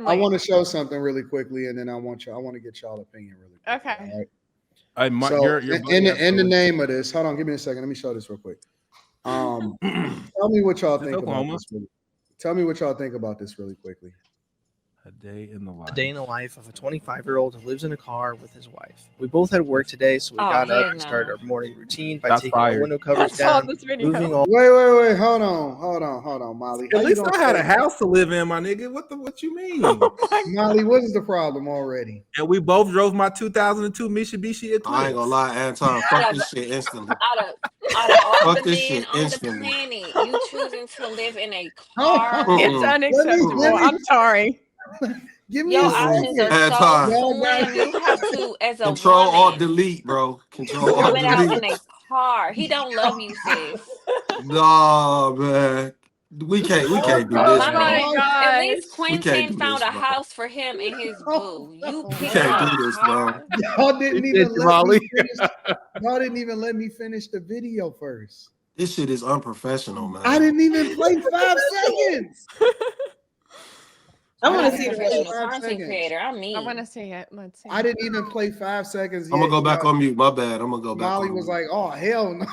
I want to show something really quickly, and then I want to get y'all opinion really quickly. Okay. All right. So in the name of this, hold on, give me a second. Let me show this real quick. Tell me what y'all think about this. Tell me what y'all think about this really quickly. A day in the life. A day in the life of a 25-year-old who lives in a car with his wife. We both had work today, so we got up and started our morning routine by taking our window covers down, moving all. Wait, hold on, Molly. At least I had a house to live in, my nigga. What you mean? Molly, what is the problem already? And we both drove my 2002 Mitsubishi Eclipse. I ain't gonna lie, Anton. Fuck this shit instantly. Out of all Fuck the this men shit on instantly. the planet, you choosing to live in a car. It's unacceptable. I'm sorry. Give me Your a options are second. so slim. You have to, as a Control woman, Alt Delete, bro. Control Alt pull it out in Delete. a car. He don't love you, sis. Nah, man. We can't do this, bro. At least We can't Quentin do found this, a bro. house for him and his boo. You We picked can't a do this, bro. car. Y'all didn't even let me finish. Y'all didn't even let me finish the video first. This shit is unprofessional, man. I didn't even play 5 seconds. I want to see a the professional content creator. I want to see it. Let's see. I didn't even play 5 seconds. I'm gonna go back on mute. My bad. I'm gonna go back. Molly was like, "Oh hell no!"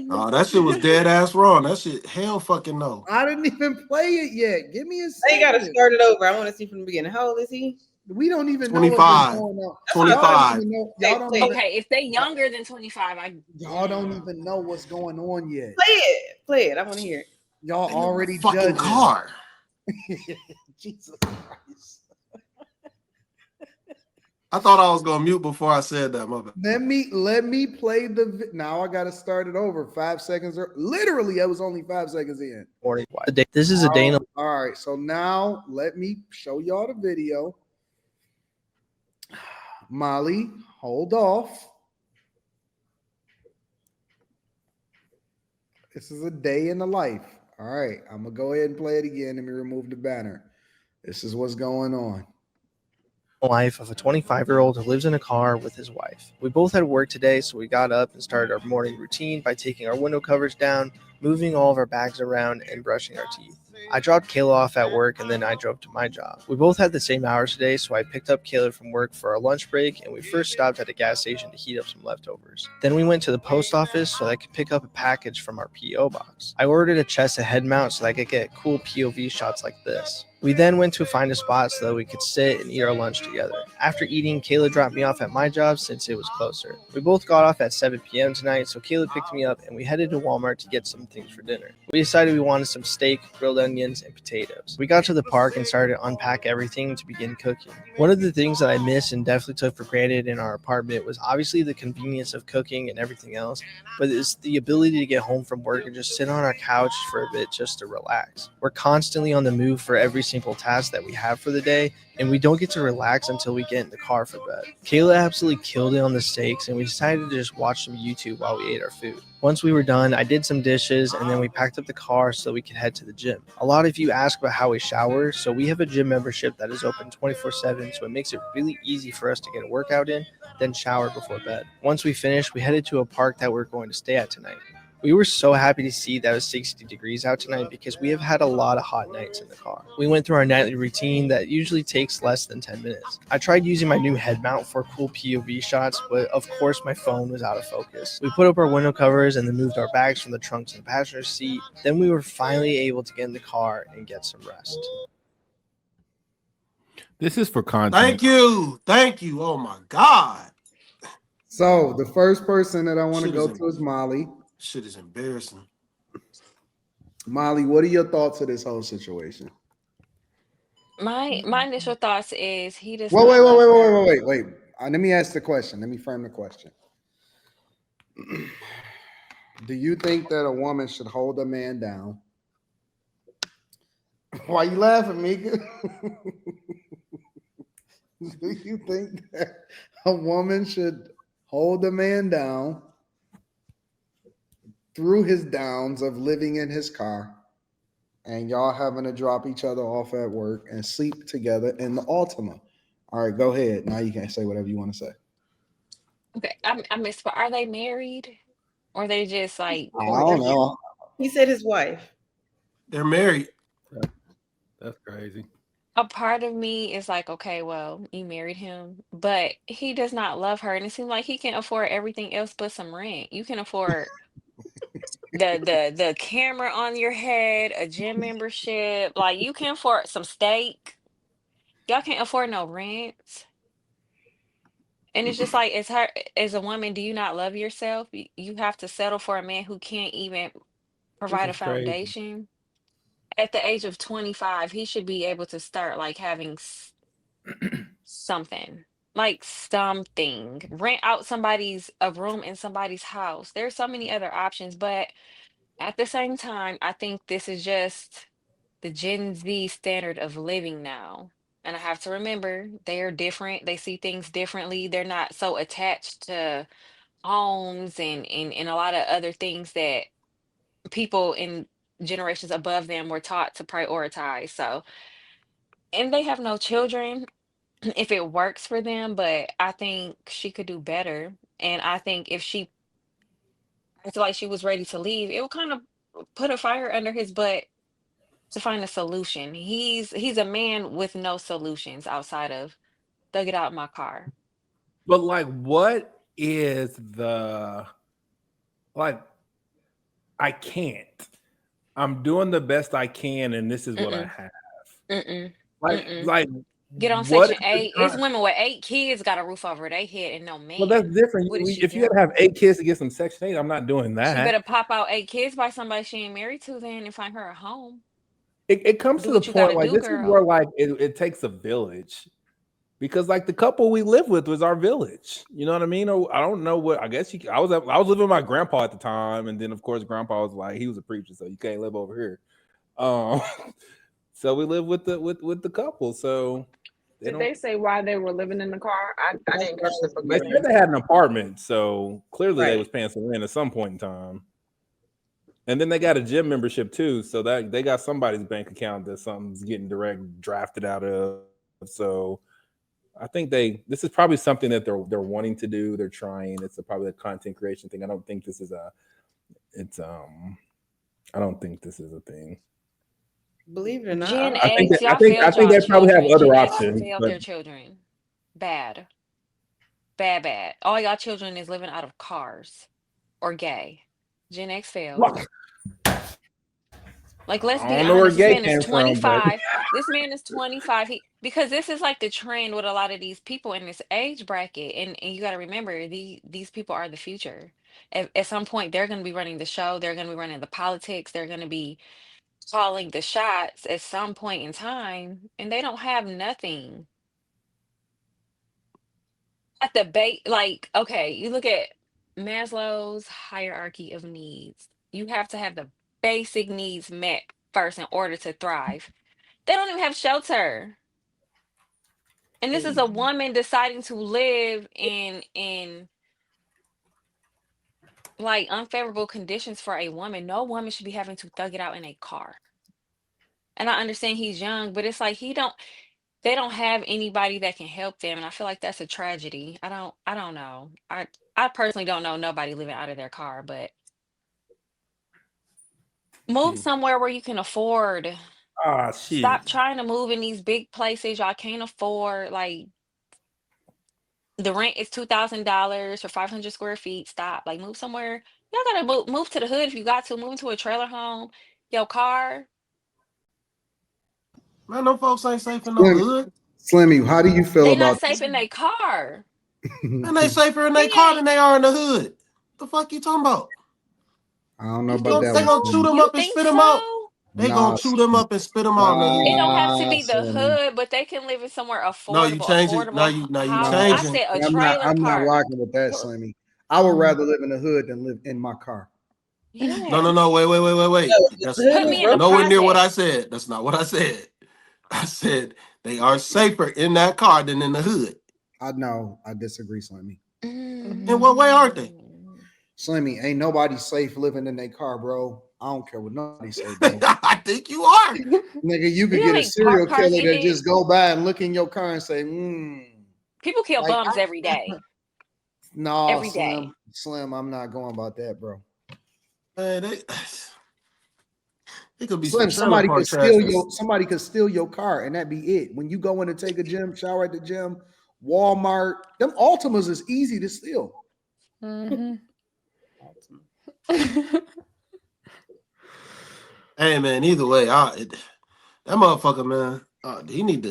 Oh, that shit was dead ass wrong. That shit, hell fucking no. I didn't even play it yet. Give me a second. Now you gotta start it over. I want to see from the beginning. How old is he? We don't even 25. know what's going on. 25. Y'all don't even, Okay, if they younger than 25, y'all don't even know what's going on yet. Play it. I want to hear it. Y'all already fucking judging. car. Jesus Christ. I thought I was gonna mute before I said that. My bad. Let me play the. Now I got to start it over. 5 seconds. Literally, I was only 5 seconds in. This is a day in the. All right, so now let me show y'all the video. Molly, hold off. This is a day in the life. All right, I'm gonna go ahead and play it again. Let me remove the banner. This is what's going on. Life of a 25-year-old who lives in a car with his wife. We both had work today, so we got up and started our morning routine by taking our window covers down, moving all of our bags around, and brushing our teeth. I dropped Kayla off at work, and then I drove to my job. We both had the same hours today, so I picked up Kayla from work for our lunch break, and we first stopped at a gas station to heat up some leftovers. Then we went to the post office so that I could pick up a package from our P.O. box. I ordered a chest of head mount so that I could get cool POV shots like this. We then went to find a spot so that we could sit and eat our lunch together. After eating, Kayla dropped me off at my job since it was closer. We both got off at 7 p.m. tonight, so Kayla picked me up and we headed to Walmart to get some things for dinner. We decided we wanted some steak, grilled onions, and potatoes. We got to the park and started to unpack everything to begin cooking. One of the things that I missed and definitely took for granted in our apartment was obviously the convenience of cooking and everything else, but it's the ability to get home from work and just sit on our couch for a bit just to relax. We're constantly on the move for every simple task that we have for the day, and we don't get to relax until we get in the car for bed. Kayla absolutely killed it on the steaks, and we decided to just watch some YouTube while we ate our food. Once we were done, I did some dishes, and then we packed up the car so we could head to the gym. A lot of you ask about how we shower, so we have a gym membership that is open 24/7, so it makes it really easy for us to get a workout in, then shower before bed. Once we finished, we headed to a park that we're going to stay at tonight. We were so happy to see that it was 60 degrees out tonight because we have had a lot of hot nights in the car. We went through our nightly routine that usually takes less than 10 minutes. I tried using my new head mount for cool POV shots, but of course my phone was out of focus. We put up our window covers and then moved our bags from the trunk to the passenger seat. Then we were finally able to get in the car and get some rest. This is for content. Thank you. Oh my God. So the first person that I want to go to is Molly. Shit is embarrassing. Molly, what are your thoughts of this whole situation? my initial thoughts is he does. Wait. Let me ask the question. Let me frame the question. Do you think that a woman should hold a man down? Why are you laughing, Mika? Do you think that a woman should hold a man down through his downs of living in his car and y'all having to drop each other off at work and sleep together in the Altima? All right, go ahead. Now you can say whatever you want to say. Okay, I missed, but are they married? Or they just like... I don't know. He said his wife. They're married. That's crazy. A part of me is like, okay, well, you married him, but he does not love her, and it seems like he can afford everything else but some rent. You can afford the camera on your head, a gym membership, like you can afford some steak. Y'all can't afford no rent. And it's just like, it's her as a woman, do you not love yourself? You have to settle for a man who can't even This provide a is crazy. foundation. At the age of 25, he should be able to start like having something. Like something. Rent out somebody's a room in somebody's house. There's so many other options, but at the same time, I think this is just the Gen Z standard of living now. And I have to remember they are different. They see things differently. They're not so attached to homes and a lot of other things that people in generations above them were taught to prioritize. So, and they have no children if it works for them, but I think she could do better. And I think if she acted like she was ready to leave, it would kind of put a fire under his butt to find a solution. He's a man with no solutions outside of thug it out in my car. But like, what is the like? I can't. I'm doing the best I can, and this is what I Mm-mm, have. mm-mm, Like, mm-mm. like, Get on what Section is the 8. It's time? women with 8 kids got a roof over their head and no Well, that's man. different. What is she If you gotta have doing? 8 kids to get some Section 8, I'm not doing She that. better pop out 8 kids by somebody she ain't married to then and find her a home. It comes Do to the what you point gotta like do, this is where girl. like it takes a village because like the couple we lived with was our village. You know what I mean? Or I don't know what I guess I was living with my grandpa at the time, and then of course grandpa was like he was a preacher, so you can't live over here. Um, so we lived with the couple. So they Did don't. they say why they were living in the car? I didn't catch the They beginning. said they had an apartment, so clearly they Right. was paying some rent at some point in time. And then they got a gym membership too, so that they got somebody's bank account that something's getting direct drafted out of. So I think this is probably something that they're wanting to do. They're trying. It's probably a content creation thing. I don't think this is I don't think this is a thing. Believe it or not, Gen I think X, y'all I failed think y'all they probably have children. other Gen X options, failed but their children. Bad. Bad, bad. All y'all children is living out of cars or gay. Gen X failed. look, Like, let's I be don't know where honest. This gay man is came from, but 25. This man is 25. Because this is like the trend with a lot of these people in this age bracket. And you got to remember, these people are the future. At some point, they're going to be running the show. They're going to be running the politics. They're going to be calling the shots at some point in time. And they don't have nothing. At the base, like, okay, you look at Maslow's hierarchy of needs. You have to have the basic needs met first in order to thrive. They don't even have shelter. And this is a woman deciding to live in like unfavorable conditions for a woman. No woman should be having to thug it out in a car. And I understand he's young, but it's like they don't have anybody that can help them. And I feel like that's a tragedy. I don't know. I personally don't know nobody living out of their car, but move somewhere where you can afford. shit. Stop trying to move in these big places y'all can't afford. Like the rent is $2,000 for 500 square feet. Stop. Like move somewhere. Y'all gotta move to the hood if you got to. Move into a trailer home. Your car. Man, them folks ain't safe in no hood. Slimmy, how do you feel They not about safe in their car. Man, they safer in He their car than ain't. they are in the hood. The fuck you talking about? I don't know You about think that They one, gonna so? chew Slimmy. them You up and think spit them out. so? They gonna Nah, chew them up and spit them out in the It hood. don't have to nah, be the Slimmy. hood, but they can live in somewhere No, you affordable, change it. Now affordable you housing. Nah, I changing. said a I'm not. trailer I'm not park. rocking with that, Slimmy. I would rather live in the hood than live in my car. No. Yes. Wait. the That's hood Put is me in the rough. nowhere near what I projects. said. That's not what I said. I said they are safer in that car than in the hood. I know. I disagree, Slimmy. In what way aren't they? Slimmy, ain't nobody safe living in their car, bro. I don't care what nobody say, bro. I think you are. Nigga, you You could know how get a many park serial cars killer you that get? just go by and look in your car and say, People kill like, bums every day. nah, Every day. Slim, I'm not going about that, bro. Man, It could be Slim, some trailer park trash. somebody could steal your car and that be it. When you go in to take a gym shower at the gym, Walmart, them Altimas is easy to steal. Mhm. Hey man, either way, that motherfucker, man, he need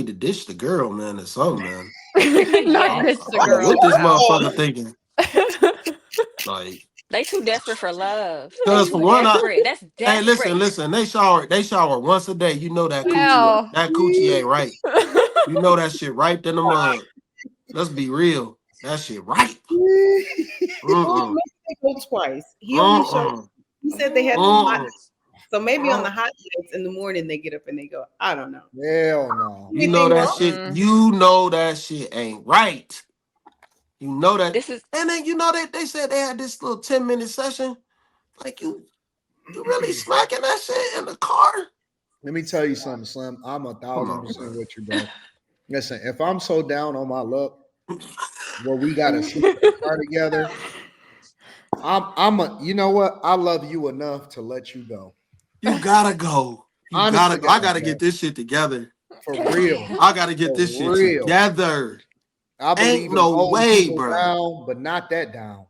to dish the girl, man, or something, man. Not Yes. ditch I the don't know girl. what this motherfucker thinking. Like, They too desperate for love. They cause too for one, desperate. That's hey, desperate. listen, they shower once a day. You know that Hell. coochie ain't right. You know that shit ripe in the mud. Let's be real, that shit ripe. Well, Mm-mm. maybe they go twice. He only showed. He said they had some hot. So maybe on the hot nights in the morning they get up and they go. I don't know. Hell no. You know that wrong? shit. You know that shit ain't right. You know that. This is And then you know they said they had this little 10-minute session. Like you really smacking that shit in the car? Let me tell you something, Slim. I'm on, 1,000% man. with you, bro. Listen, if I'm so down on my luck where we gotta sleep in the car together, you know what? I love you enough to let you go. You gotta go. You Honest gotta to go. I God, gotta bro. get this shit together. For real. I gotta get For this shit real. together. I believe Ain't in no holding way, people bro. down, but not that down.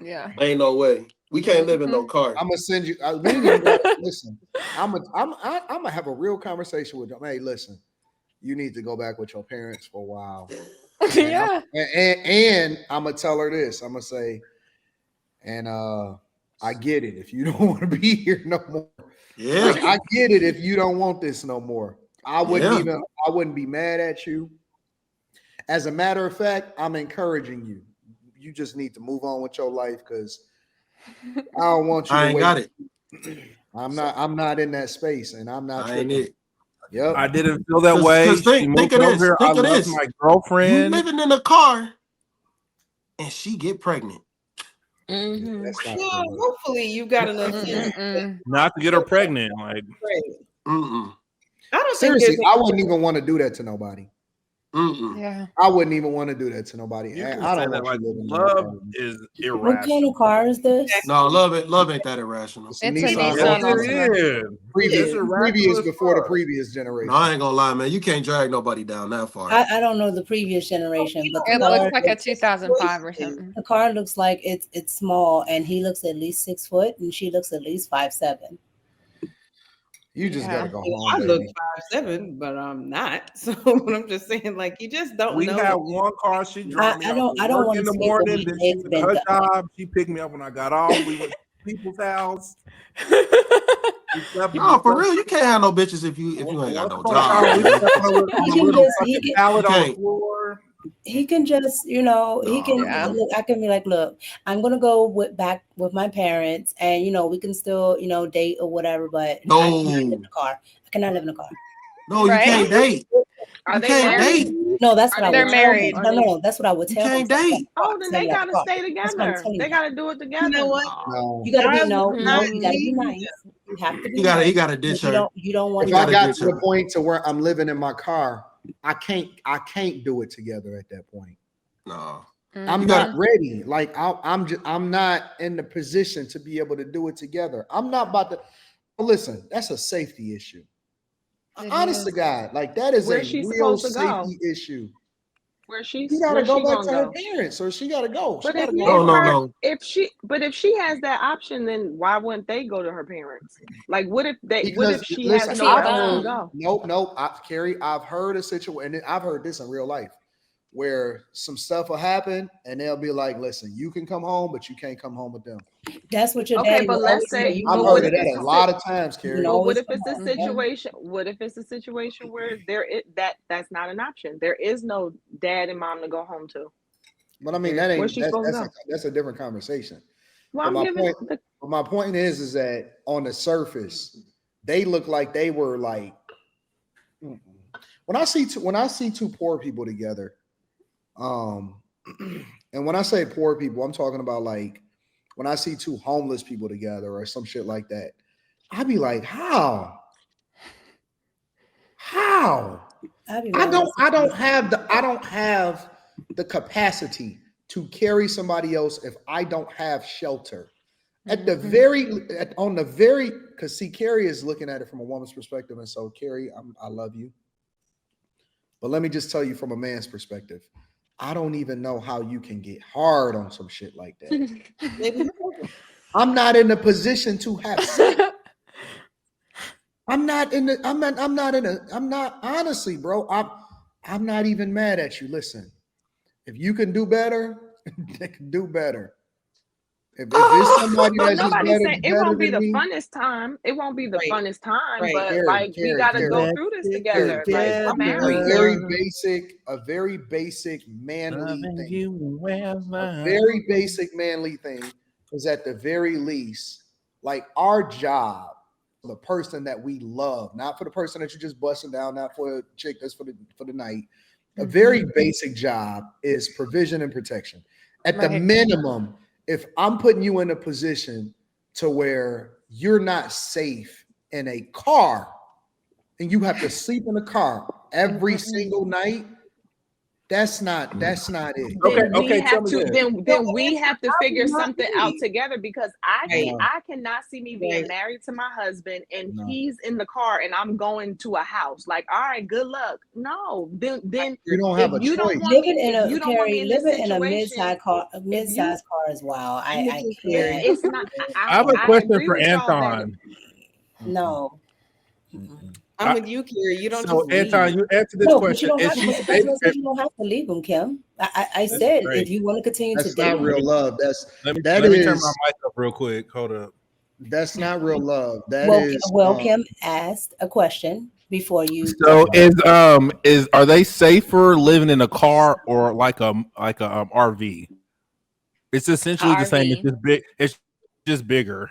Yeah. Ain't no way. We can't live in no car. I'm gonna send you. We ain't even gotta, listen. I'm gonna have a real conversation with them. Hey, listen, you need to go back with your parents for a while. Yeah. And I'm gonna tell her this. I'm gonna say, and I get it if you don't want to be here no more. Yeah. Like, I get it if you don't want this no more. I wouldn't Yeah. I wouldn't be mad at you. As a matter of fact, I'm encouraging you. You just need to move on with your life because I don't want you I to ain't wait. got it. I'm not in that space, and I'm not I ain't tripping. it. Yep. I didn't feel that 'Cause- way. 'cause think She of moved this, over here. I think of love this. my You girlfriend. living in a car and she get pregnant. mhm. That's not Well, good. hopefully you got enough sense. Not to get her pregnant. Like, Mm-mm. I don't Seriously, think I wouldn't even want to do that to nobody. Mm-mm. Yeah. I wouldn't even want to do that to nobody. you And can I say don't that, want like, you living in that car love with me. is What kind irrational. of car is this? No, love ain't that irrational. It's a It's a Nissan Nissan Yes, Altima. it is. Previous, It's irrational previous as before the fuck. previous No, I generation. ain't gonna lie, man. You can't drag nobody down that far. I don't know the previous generation, but It looks like a 2005 or something. the car looks like it's small, and he looks at least 6 foot, and she looks at least 5'7". You just gotta go home, I look baby. 5'7", but I'm not. So I'm just saying, like, you just don't We know. had one car. She dropped me I off don't to I don't work want in to the speak with morning. my Then she legs went to bent her up. job. She picked me up when I got off. We went to people's house. We slept No, for real, you can't have no bitches if you ain't got Once no upon a job, time, we man. slept on He a can little just fucking pallet You on the can't. floor. he can just he can Yeah. look, I can be like, look, I'm gonna go back with my parents, and we can still date or whatever, but I cannot live in No, a car. I cannot live in a car. no, you Right? can't date. Are You they can't married? date. No, that's what I They're would tell him. married. No, that's what I would You tell him. can't date. Oh, then they gotta stay That's what I'm together. telling They you. gotta do it together. You know what? No. You gotta be I would no, not you gotta be leave nice. You have to be He nice. gotta ditch You her. don't want If You I gotta got ditch to the her. point to where I'm living in my car, I can't do it together at that point. No. I'm You not gotta- ready. Like I'm not in the position to be able to do it together. I'm not about to listen. That's a safety issue. Honest to God, like that is Where's a she real supposed to go? safety issue. Where's She gotta where's go she back gonna to her go? parents, or she gotta go. She But if gotta go. if her No. if she has that option, then why wouldn't they go to her parents? Like what if Because she has listen, She nowhere a else to bum. go? nope. Carrie, I've heard a situation, and I've heard this in real life, where some stuff will happen, and they'll be like, "Listen, you can come home, but you can't come home with them." That's what your Okay, daddy but would let's always say. say, You I've can but what heard always of if that it's a a lot of times, you can Carrie. but what always if come it's a home. Yeah. situation? What if it's a situation where that's not an option? There is no dad and mom to go home to. But I mean, that Where's ain't she supposed to go? that's a different conversation. Well, But I'm giving my point is that on the surface, they look like they were like. Mm-mm. When I see two poor people together, and when I say poor people, I'm talking about like when I see two homeless people together or some shit like that. I'd be like, how? I'd be I real don't have the capacity to carry somebody else if I don't have shelter. At the very, because see, Carrie is looking at it from a woman's perspective, and so Carrie, I love you, but let me just tell you from a man's perspective, I don't even know how you can get hard on some shit like that. I'm not in a position to have sex. I'm not honestly, bro. I'm not even mad at you. Listen, if you can do better, they can do better. If it's somebody But that's just nobody's saying it better won't be than the me, funnest time. It won't be the Right. funnest time, Right. but Carrie, like we gotta go Carrie, through this Let's together. get Like we're a married. very basic manly loving thing. you A wherever. very basic manly thing is at the very least, like our job, the person that we love, not for the person that you're just busting down, not for a chick that's for the night. A very basic job is provision and protection. At the Right. minimum, if I'm putting you in a position to where you're not safe in a car and you have to sleep in a car every single night, that's not it. Then we Okay, tell have me to this. then we have to figure not something out agree. together because Right. I cannot see me being Right. married to my husband and No. he's in the car and I'm going to a house. Like, all right, good luck. No, then You don't if have a you don't choice. want me, Living in if a you don't want me in this living in a situation, mid-sized car as well. I can't. it's not. I have a I question agree for with y'all that Anton. No. I'm with you, Carrie. You don't So just Anton, leave. you answer this No, but you question. don't Is have she to. safe? You don't have to leave them, Kim. I That's said great. if you want to continue to That's date not real love. Let me That let me turn is my mic up real quick. Hold up. that's not real love. That well, is Kim asked a question before you. So is are they safer living in a car or like a RV? It's essentially the same. It's RV. just big. It's just bigger.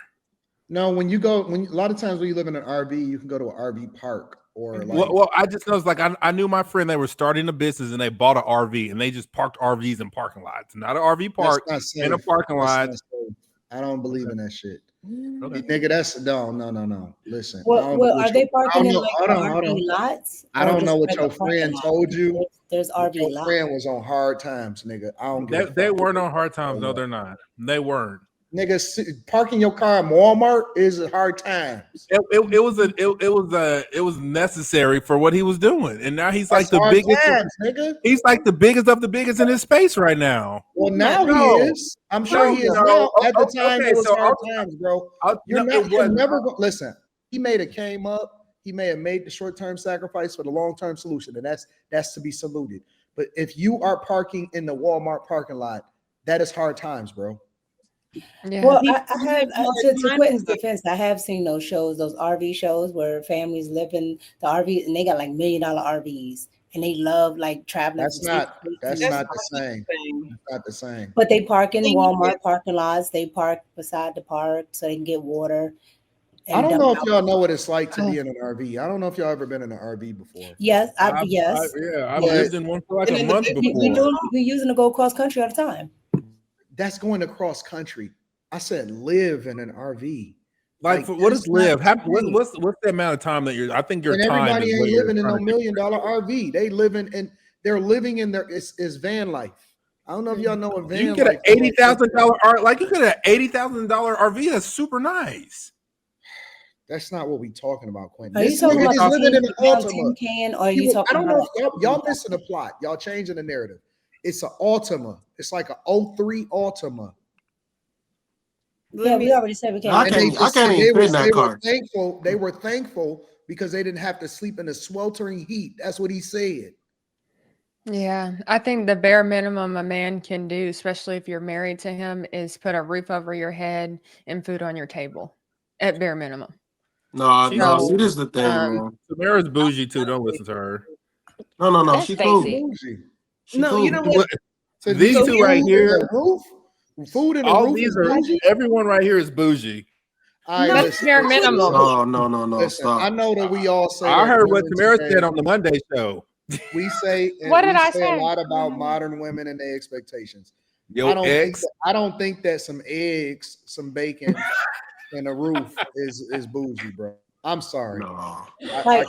no. When a lot of times when you live in an RV, you can go to an RV park or like Well, I just know it's like I knew my friend. They were starting a business and they bought an RV and they just parked RVs in parking lots, not an RV that's park not safe. in a parking That's lot. not safe. I don't believe in that shit. Okay. Nigga, that's no. Listen, I Well, don't know well, what are they I parking don't in know. like Hold the on. RV lots? I or don't just know what regular your parking friend lot? told you. There's But RV your lots. friend was on hard times, nigga. I don't give a fuck. They weren't on hard times. No, they're not. They weren't. Nigga, parking your car at Walmart is hard times. It was necessary for what he was doing, and now he's like That's the hard biggest. times, nigga. He's like the biggest of the biggest in his space right now. Well, now he No, is. I'm sure he is no. now. At the time, Okay, it was so hard times, bro. You're never going. Listen, he came up. He may have made the short-term sacrifice for the long-term solution, and that's to be saluted. But if you are parking in the Walmart parking lot, that is hard times, bro. Yeah. Well, I have to Quentin's defense. I have seen those shows, those RV shows where families live in the RV and they got like $1 million RVs and they love like traveling. That's not the same. It's not the same. But they park in Walmart parking lots. They park beside the park so they can get water. I don't know if y'all know what it's like to be in an RV. I don't know if y'all ever been in an RV before. Yes, I've lived in one for like a month before. We're using to go cross country all the time. That's going across country. I said live in an RV. Like what is live? What's the amount of time that you're? I think your and time everybody is ain't living in no $1 million $1 RV. They're living in their is van life. I don't know if y'all know what van you can get life an $80,000 like you get an $80,000 RV. That's super nice. That's not what we're talking about, Quentin. Are you talking about living in an Altima? Can, or are you talking I don't know about if y'all missing the plot. Y'all changing the narrative. It's an Altima. It's like an 03 Altima. Yeah, we already said we can't. I can't even fit in that car. They were thankful because they didn't have to sleep in the sweltering heat. That's what he said. Yeah, I think the bare minimum a man can do, especially if you're married to him, is put a roof over your head and food on your table at bare minimum. No, see, this is the thing, man. Samara's bougie too. Don't listen to her. No, she cool. You know what? So these two right here, food and all roof these are everyone right here is bougie. That's bare minimum. No, listen, stop. I know that we all say. I heard what Samara said on the Monday show. We say what did I say? A lot about modern women and their expectations. I don't think that some eggs, some bacon, and a roof is bougie, bro. I'm sorry. No. I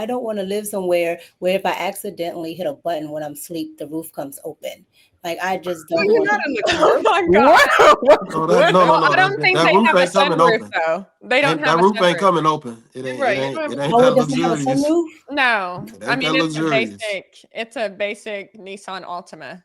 don't want to live somewhere where if I accidentally hit a button when I'm asleep, the roof comes open. Like I just Well, don't you're want not to. in the Oh commercial. my god! No, that, no, no, Well, no. I don't think That they roof have a ain't coming sunroof open. though. They don't have That a roof ain't sunroof. coming open. It ain't. Right, It you ain't. don't It have ain't Oh, that it doesn't have a luxurious. sunroof. No, It I ain't mean that it's a luxurious. basic. It's a basic Nissan Altima.